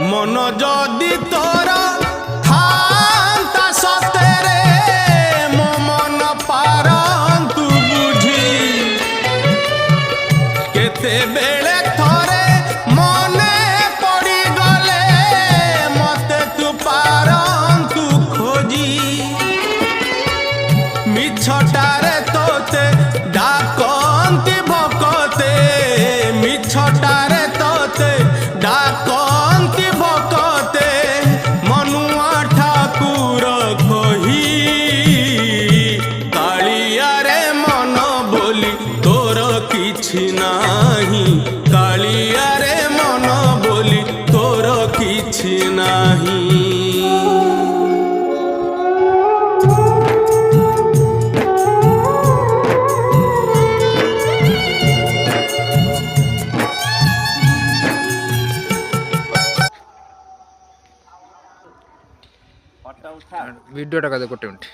मन जदि तोर थांता सतेरे मो मन पारंतु बुझी केते बेले थरे मने पड़ी गले मते तू पारंतु खोजी मिछटारे तोते डाकंती भकते मिछटारे तोते डाकंती भकते मनुआ ठाकुर कही कालिया रे मन बोली तोर किछि नाही कालिया रे मन बोली तोर किछि नाही। वीडियो टा गोटे मिनट।